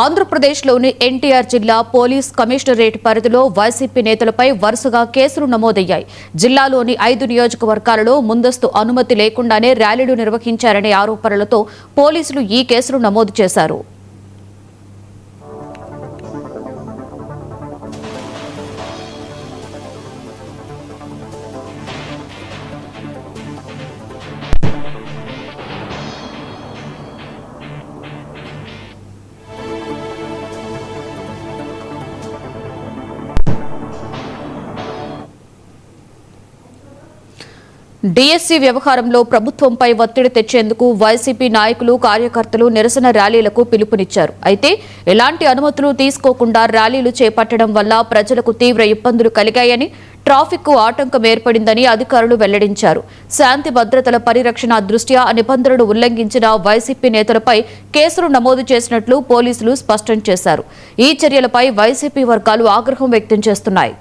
ఆంధ్రప్రదేశ్లోని ఎన్టీఆర్ జిల్లా police commissionerate పరిధిలో వైసీపీ నేతలపై వరుసగా కేసులు నమోదయ్యాయి. జిల్లాలోని 5 నియోజకవర్గాలలో ముందస్తు అనుమతి లేకుండానే ర్యాలీలు నిర్వహించారనే ఆరోపణలతో పోలీసులు ఈ కేసులు నమోదు చేశారు. డీఎస్సీ వ్యవహారంలో ప్రభుత్వంపై ఒత్తిడి తెచ్చేందుకు వైసీపీ నాయకులు, కార్యకర్తలు నిరసన ర్యాలీలకు పిలుపునిచ్చారు. అయితే ఎలాంటి అనుమతులు తీసుకోకుండా ర్యాలీలు చేపట్టడం వల్ల ప్రజలకు తీవ్ర ఇబ్బందులు కలిగాయని, ట్రాఫిక్కు ఆటంకం ఏర్పడిందని అధికారులు వెల్లడించారు. శాంతి భద్రతల పరిరక్షణ దృష్ట్యా నిబంధనలు ఉల్లంఘించిన వైసీపీ నేతలపై కేసులు నమోదు చేసినట్లు పోలీసులు స్పష్టం చేశారు. ఈ చర్యలపై వైసీపీ వర్గాలు ఆగ్రహం వ్యక్తం చేస్తున్నాయి.